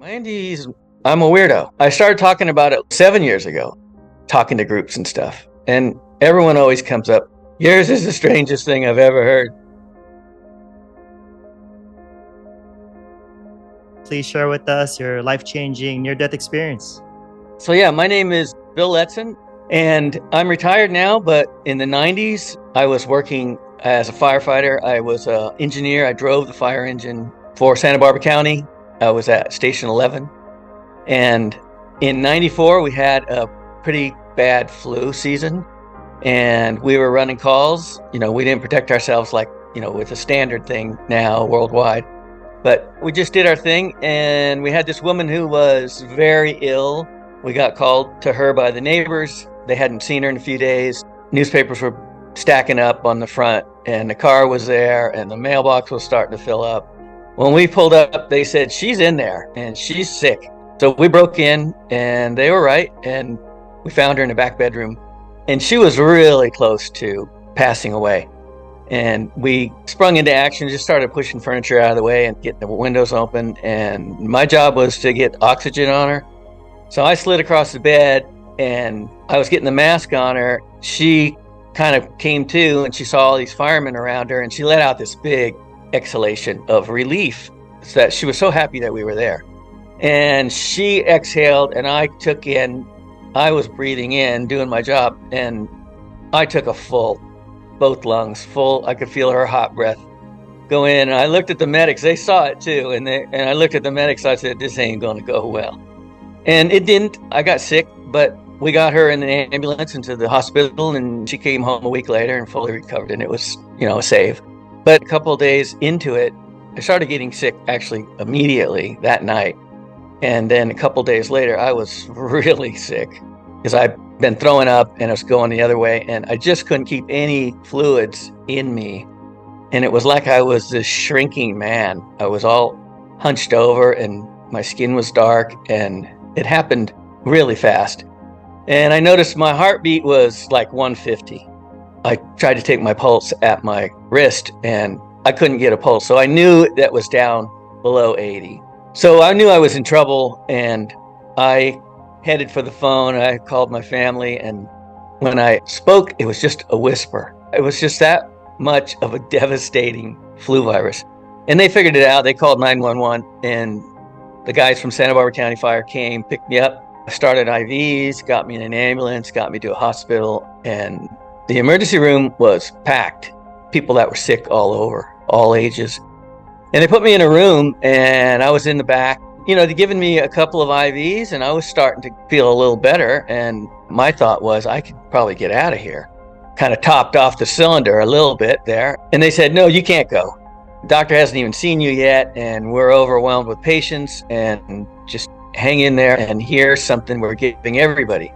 My NDEs, I'm a weirdo. I started talking about it 7 years ago, talking to groups and stuff. And everyone always comes up, yours is the strangest thing I've ever heard. Please share with us your life-changing near-death experience. So yeah, my name is Bill Letson, and I'm retired now, but in the 90s, I was working as a firefighter. I was an engineer. I drove the fire engine for Santa Barbara County. I was at Station 11. And in 94, we had a pretty bad flu season, and we were running calls. We didn't protect ourselves like, with a standard thing now worldwide. But we just did our thing, and we had this woman who was very ill. We got called to her by the neighbors. They hadn't seen her in a few days. Newspapers were stacking up on the front, and the car was there, and the mailbox was starting to fill up. When we pulled up, they said, she's in there, and she's sick. So we broke in, and they were right, and we found her in the back bedroom. And she was really close to passing away. And we sprung into action, just started pushing furniture out of the way and getting the windows open. And my job was to get oxygen on her. So I slid across the bed, and I was getting the mask on her. She kind of came to, and she saw all these firemen around her, and she let out this big exhalation of relief, so that she was so happy that we were there. And she exhaled, and I took in, I was breathing in, doing my job, and I took a full, both lungs full. I could feel her hot breath go in, and I looked at the medics. They saw it too, and I looked at the medics. I said, this ain't going to go well. And it didn't. I got sick, but we got her in an ambulance into the hospital, and she came home a week later and fully recovered, and it was, a save. But a couple of days into it, I started getting sick actually immediately that night. And then a couple of days later, I was really sick because I'd been throwing up and I was going the other way, and I just couldn't keep any fluids in me. And it was like I was this shrinking man. I was all hunched over, and my skin was dark, and it happened really fast. And I noticed my heartbeat was like 150. I tried to take my pulse at my wrist, and I couldn't get a pulse. So I knew that was down below 80. So I knew I was in trouble, and I headed for the phone. I called my family, and when I spoke, it was just a whisper. It was just that much of a devastating flu virus. And they figured it out. They called 911, and the guys from Santa Barbara County Fire came, picked me up, started IVs, got me in an ambulance, got me to a hospital, and the emergency room was packed. People that were sick all over, all ages. And they put me in a room, and I was in the back. They'd given me a couple of IVs, and I was starting to feel a little better. And my thought was, I could probably get out of here. Kind of topped off the cylinder a little bit there. And they said, no, you can't go. The doctor hasn't even seen you yet, and we're overwhelmed with patients, and just hang in there, and here's something we're giving everybody.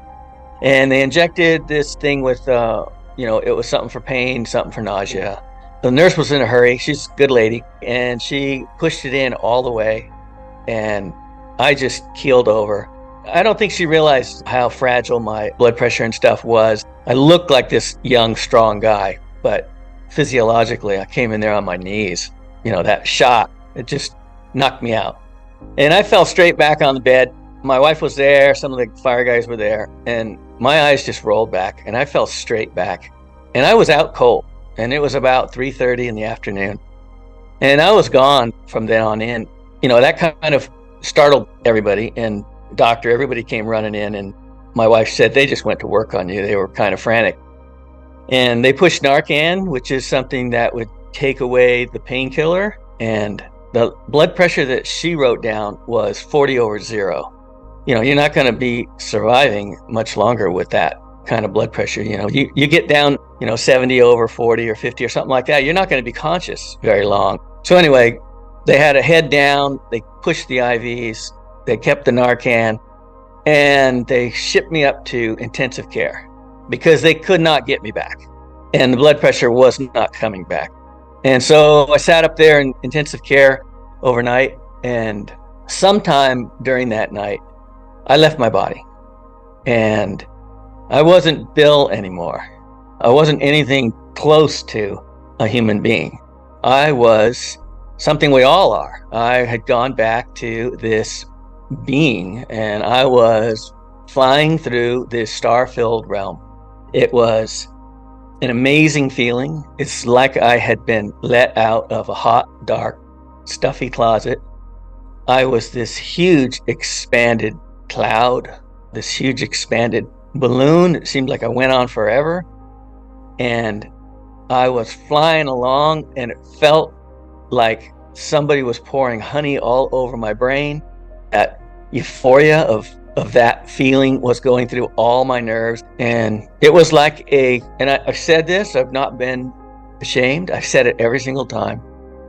And they injected this thing with, it was something for pain, something for nausea. The nurse was in a hurry. She's a good lady. And she pushed it in all the way. And I just keeled over. I don't think she realized how fragile my blood pressure and stuff was. I looked like this young, strong guy, but physiologically, I came in there on my knees. That shot, it just knocked me out. And I fell straight back on the bed. My wife was there. Some of the fire guys were there. And my eyes just rolled back, and I fell straight back. And I was out cold. And it was about 3:30 in the afternoon. And I was gone from then on in. That kind of startled everybody. And everybody came running in. And my wife said, they just went to work on you. They were kind of frantic. And they pushed Narcan, which is something that would take away the painkiller. And the blood pressure that she wrote down was 40 over 0. You're not going to be surviving much longer with that kind of blood pressure. You get down, 70 over 40 or 50 or something like that. You're not going to be conscious very long. So anyway, they had a head down. They pushed the IVs. They kept the Narcan, and they shipped me up to intensive care because they could not get me back. And the blood pressure was not coming back. And so I sat up there in intensive care overnight, and sometime during that night, I left my body, and I wasn't Bill anymore. I wasn't anything close to a human being. I was something we all are. I had gone back to this being, and I was flying through this star-filled realm. It was an amazing feeling. It's like I had been let out of a hot, dark, stuffy closet. I was this huge expanded cloud, this huge expanded balloon. It seemed like I went on forever. And I was flying along, and it felt like somebody was pouring honey all over my brain. That euphoria of that feeling was going through all my nerves. And it was like and I've said this, I've not been ashamed. I've said it every single time,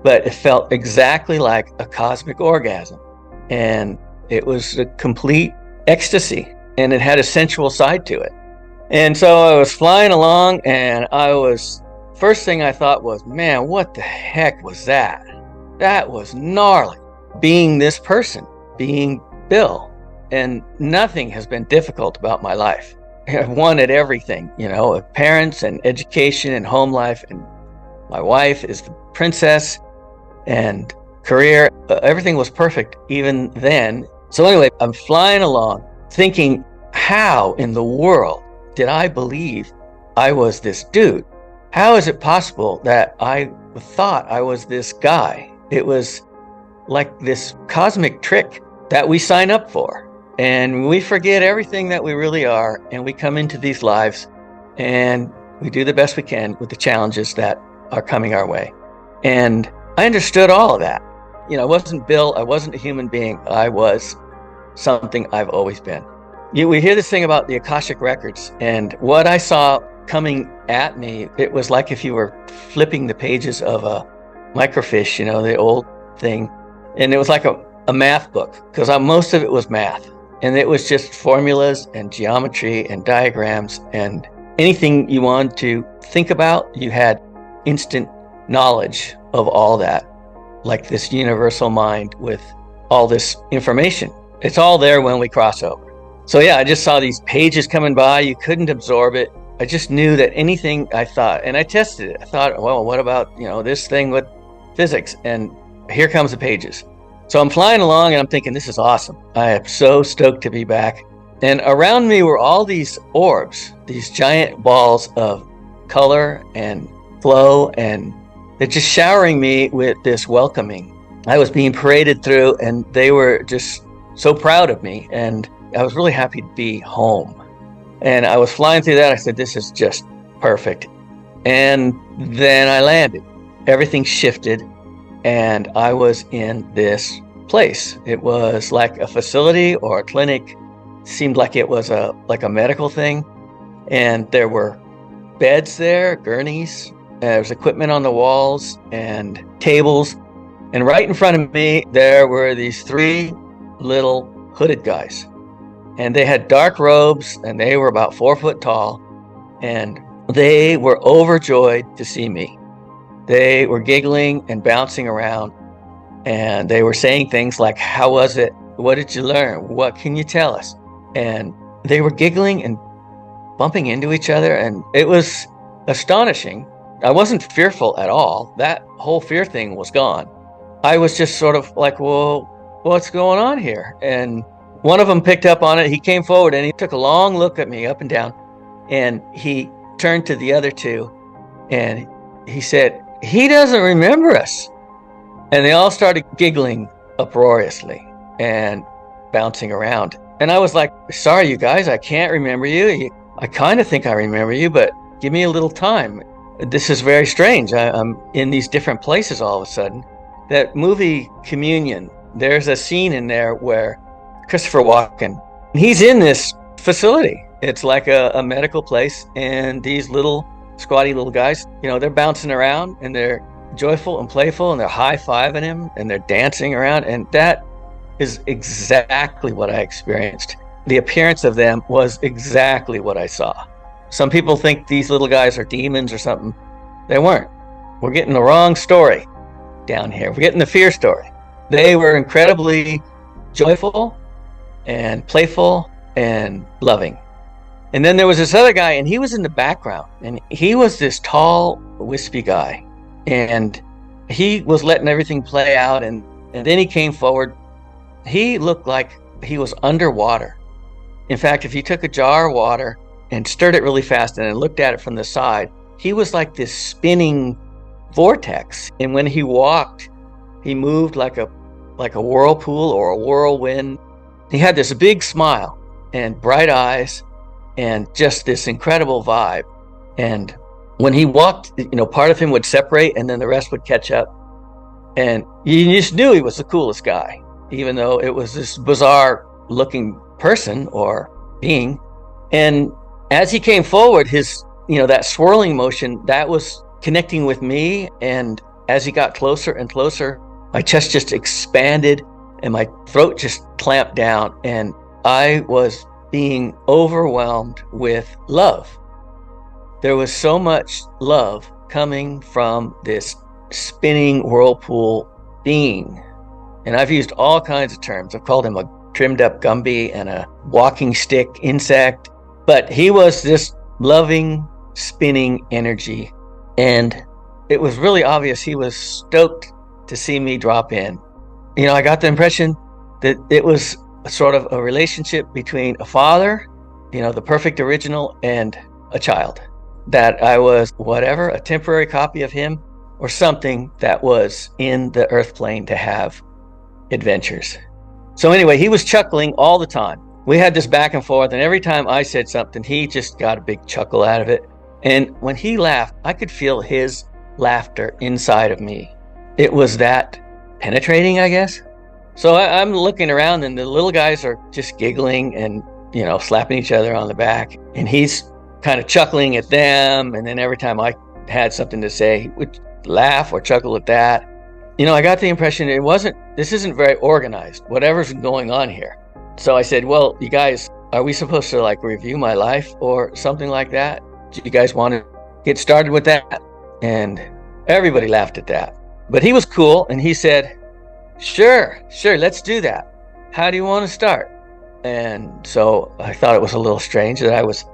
but it felt exactly like a cosmic orgasm. And it was a complete ecstasy, and it had a sensual side to it. And so I was flying along, and first thing I thought was, man, what the heck was that? That was gnarly. Being this person, being Bill, and nothing has been difficult about my life. I've wanted everything, parents and education and home life, and my wife is the princess, and career. Everything was perfect even then. So anyway, I'm flying along thinking, how in the world did I believe I was this dude? How is it possible that I thought I was this guy? It was like this cosmic trick that we sign up for, and we forget everything that we really are, and we come into these lives and we do the best we can with the challenges that are coming our way. And I understood all of that. I wasn't Bill, I wasn't a human being, I was something I've always been. We hear this thing about the Akashic Records, and what I saw coming at me, it was like if you were flipping the pages of a microfiche, the old thing. And it was like a math book, because most of it was math. And it was just formulas and geometry and diagrams, and anything you wanted to think about, you had instant knowledge of all that, like this universal mind with all this information. It's all there when we cross over. So yeah, I just saw these pages coming by. You couldn't absorb it. I just knew that anything I thought, and I tested it. I thought, well, what about, this thing with physics? And here comes the pages. So I'm flying along, and I'm thinking, this is awesome. I am so stoked to be back. And around me were all these orbs, these giant balls of color and flow, and they're just showering me with this welcoming. I was being paraded through, and they were just so proud of me, and I was really happy to be home. And I was flying through that. I said, this is just perfect. And then I landed. Everything shifted, and I was in this place. It was like a facility or a clinic. It seemed like it was like a medical thing. And there were beds there, gurneys. There was equipment on the walls and tables. And right in front of me, there were these three little hooded guys. And they had dark robes, and they were about 4 foot tall. And they were overjoyed to see me. They were giggling and bouncing around. And they were saying things like, how was it? What did you learn? What can you tell us? And they were giggling and bumping into each other. And it was astonishing. I wasn't fearful at all. That whole fear thing was gone. I was just sort of like, well, what's going on here? And one of them picked up on it. He came forward, and he took a long look at me up and down. And he turned to the other two, and he said, he doesn't remember us. And they all started giggling uproariously and bouncing around. And I was like, sorry, you guys, I can't remember you. I kind of think I remember you, but give me a little time. This is very strange. I'm in these different places all of a sudden. That movie Communion, there's a scene in there where Christopher Walken, he's in this facility. It's like a medical place, and these little squatty little guys, they're bouncing around, and they're joyful and playful, and they're high-fiving him, and they're dancing around, and that is exactly what I experienced. The appearance of them was exactly what I saw. Some people think these little guys are demons or something. They weren't. We're getting the wrong story down here. We're getting the fear story. They were incredibly joyful and playful and loving. And then there was this other guy, and he was in the background, and he was this tall, wispy guy, and he was letting everything play out, and then he came forward. He looked like he was underwater. In fact, if you took a jar of water and stirred it really fast and then looked at it from the side, he was like this spinning vortex. And when he walked, he moved like a whirlpool or a whirlwind. He had this big smile and bright eyes and just this incredible vibe. And when he walked, part of him would separate and then the rest would catch up. And you just knew he was the coolest guy, even though it was this bizarre looking person or being. And as he came forward, his, that swirling motion, that was connecting with me. And as he got closer and closer, my chest just expanded and my throat just clamped down. And I was being overwhelmed with love. There was so much love coming from this spinning whirlpool being. And I've used all kinds of terms. I've called him a trimmed up Gumby and a walking stick insect, but he was this loving, spinning energy. And it was really obvious he was stoked to see me drop in. I got the impression that it was sort of a relationship between a father, the perfect original, and a child. That I was whatever, a temporary copy of him or something that was in the earth plane to have adventures. So anyway, he was chuckling all the time. We had this back and forth, and every time I said something, he just got a big chuckle out of it. And when he laughed, I could feel his laughter inside of me. It was that penetrating, I guess. So I'm looking around, and the little guys are just giggling and, slapping each other on the back. And he's kind of chuckling at them. And then every time I had something to say, he would laugh or chuckle at that. I got the impression this isn't very organized, whatever's going on here. So I said, well, you guys, are we supposed to review my life or something like that? Do you guys want to get started with that? And everybody laughed at that. But he was cool, and he said, sure, let's do that. How do you want to start? And so I thought it was a little strange that I was,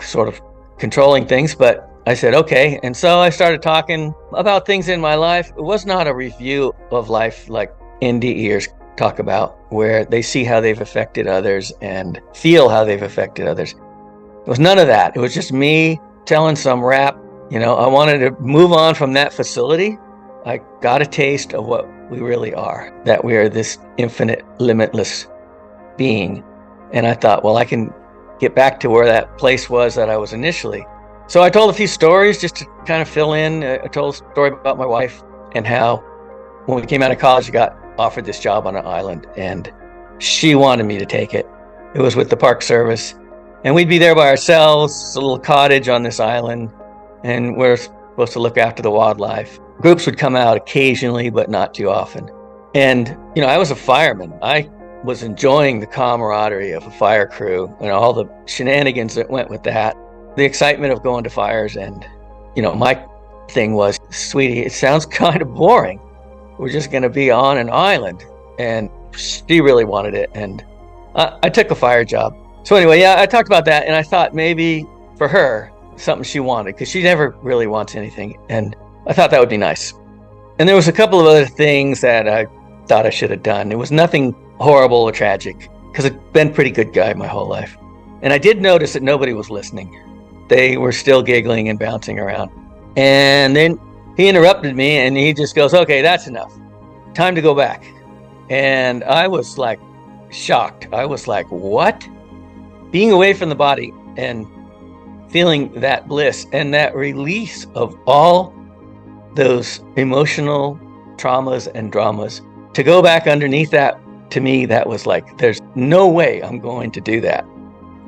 sort of controlling things, but I said, okay. And so I started talking about things in my life. It was not a review of life like NDEers talk about, where they see how they've affected others and feel how they've affected others. It was none of that. It was just me telling some rap. I wanted to move on from that facility. I got a taste of what we really are, that we are this infinite, limitless being. And I thought, well, I can get back to where that place was that I was initially. So I told a few stories just to kind of fill in. I told a story about my wife and how when we came out of college, I got offered this job on an island, and she wanted me to take it. It was with the Park Service, and we'd be there by ourselves, a little cottage on this island, and we're supposed to look after the wildlife. Groups would come out occasionally, but not too often. And, I was a fireman. I was enjoying the camaraderie of a fire crew and all the shenanigans that went with that, the excitement of going to fires. And, my thing was, sweetie, it sounds kind of boring. We're just going to be on an island. And she really wanted it. And I took a fire job. So anyway, I talked about that, and I thought maybe for her, something she wanted, because she never really wants anything. And I thought that would be nice. And there was a couple of other things that I thought I should have done. It was nothing horrible or tragic, because I've been a pretty good guy my whole life. And I did notice that nobody was listening. They were still giggling and bouncing around. And then he interrupted me, and he just goes, okay, that's enough. Time to go back. And I was shocked. I was like, what? Being away from the body and feeling that bliss and that release of all those emotional traumas and dramas, to go back underneath that, to me, that was there's no way I'm going to do that.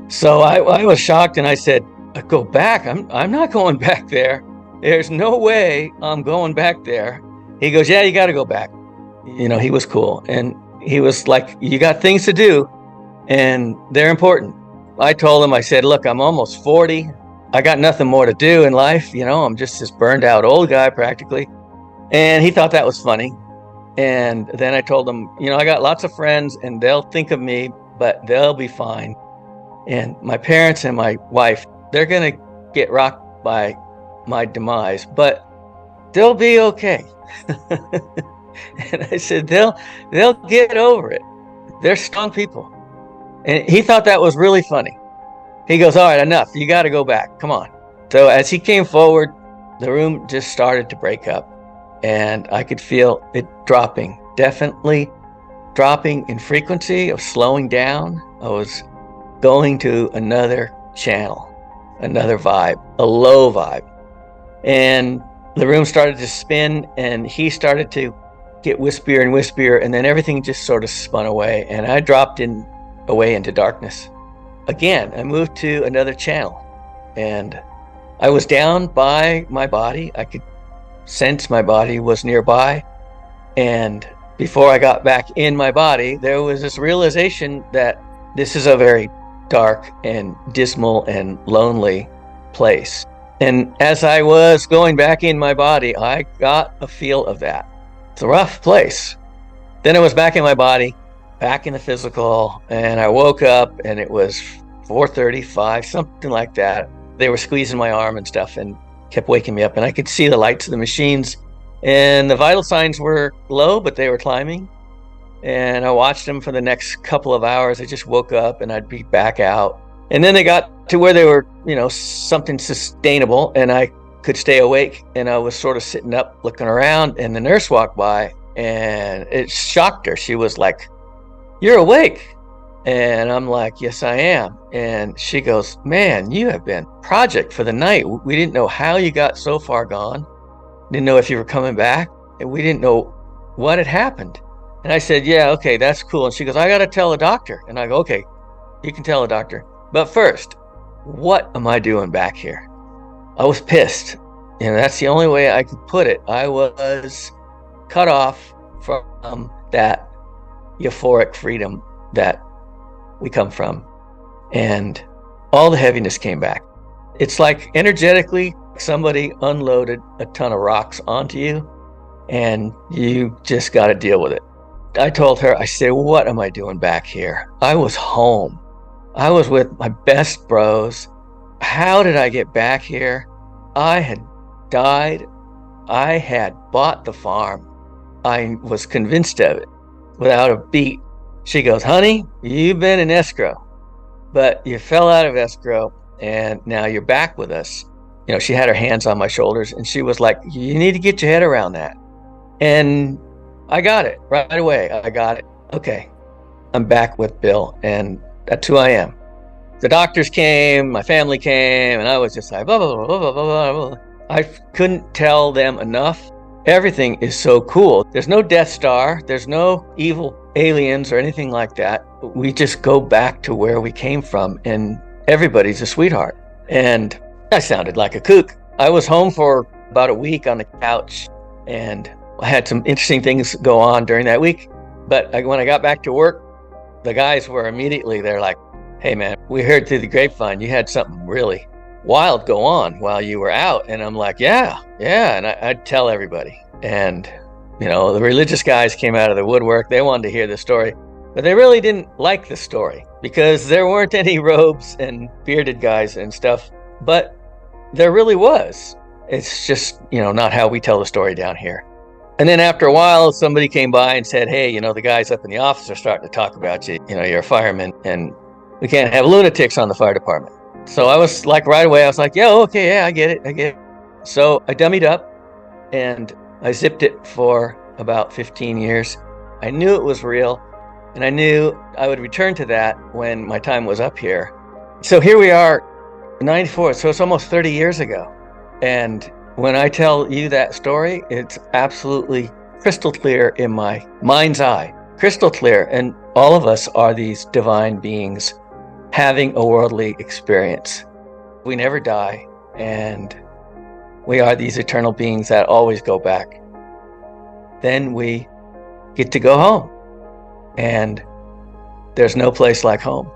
So I was shocked, and I said, go back? I'm not going back there. There's no way I'm going back there. He goes, yeah, you got to go back. He was cool. And he was like, you got things to do, and they're important. I told him, I said, look, I'm almost 40. I got nothing more to do in life. I'm just this burned out old guy practically. And he thought that was funny. And then I told him, I got lots of friends, and they'll think of me, but they'll be fine. And my parents and my wife, they're going to get rocked by my demise, but they'll be okay. And I said, they'll get over it. They're strong people. And he thought that was really funny. He goes, all right, enough. You got to go back. Come on. So as he came forward, the room just started to break up. And I could feel it dropping, definitely dropping in frequency, of slowing down. I was going to another channel, another vibe, a low vibe. And the room started to spin, and he started to get wispier and wispier, and then everything just sort of spun away, and I dropped away into darkness. Again, I moved to another channel, and I was down by my body. I could sense my body was nearby, and before I got back in my body, there was this realization that this is a very dark and dismal and lonely place. And as I was going back in my body, I got a feel of that. It's a rough place. Then I was back in my body, back in the physical, and I woke up and it was 4:35, something like that. They were squeezing my arm and stuff and kept waking me up, and I could see the lights of the machines, and the vital signs were low, but they were climbing. And I watched them for the next couple of hours. I just woke up and I'd be back out. And then they got to where they were, something sustainable, and I could stay awake. And I was sort of sitting up looking around, and the nurse walked by, and it shocked her. She was like, "You're awake." And I'm like, "Yes, I am." And she goes, "Man, you have been project for the night. We didn't know how you got so far gone. Didn't know if you were coming back. And we didn't know what had happened." And I said, "Yeah, okay, that's cool." And she goes, "I got to tell the doctor." And I go, "Okay, you can tell the doctor. But first, what am I doing back here?" I was pissed. And that's the only way I could put it. I was cut off from that euphoric freedom that we come from. And all the heaviness came back. It's like energetically somebody unloaded a ton of rocks onto you, and you just got to deal with it. I told her, I said, "What am I doing back here? I was home. I was with my best bros. How did I get back here? I had died. I had bought the farm. I was convinced of it without a beat." She goes, "Honey, you've been in escrow, but you fell out of escrow, and now you're back with us." She had her hands on my shoulders, and she was like, "You need to get your head around that." And I got it right away. I got it. Okay, I'm back with Bill, and that's who I am. The doctors came, my family came, and I was just like, blah, blah, blah, blah, blah, blah. I couldn't tell them enough. Everything is so cool. There's no Death Star. There's no evil aliens or anything like that. We just go back to where we came from, and everybody's a sweetheart. And I sounded like a kook. I was home for about a week on the couch, and I had some interesting things go on during that week. But when I got back to work, the guys were immediately, they're like, "Hey man, we heard through the grapevine you had something really wild go on while you were out." And I'm like, yeah. And I'd tell everybody. And, the religious guys came out of the woodwork. They wanted to hear the story, but they really didn't like the story because there weren't any robes and bearded guys and stuff, but there really was. It's just, not how we tell the story down here. And then after a while, somebody came by and said, "Hey, the guys up in the office are starting to talk about you. You're a fireman, and we can't have lunatics on the fire department." So I was like, right away, I was like, "Yeah, okay, yeah, I get it. So I dummied up, and I zipped it for about 15 years. I knew it was real, and I knew I would return to that when my time was up here. So here we are, 94, so it's almost 30 years ago. And when I tell you that story, it's absolutely crystal clear in my mind's eye. Crystal clear. And all of us are these divine beings having a worldly experience. We never die, and we are these eternal beings that always go back. Then we get to go home, and there's no place like home.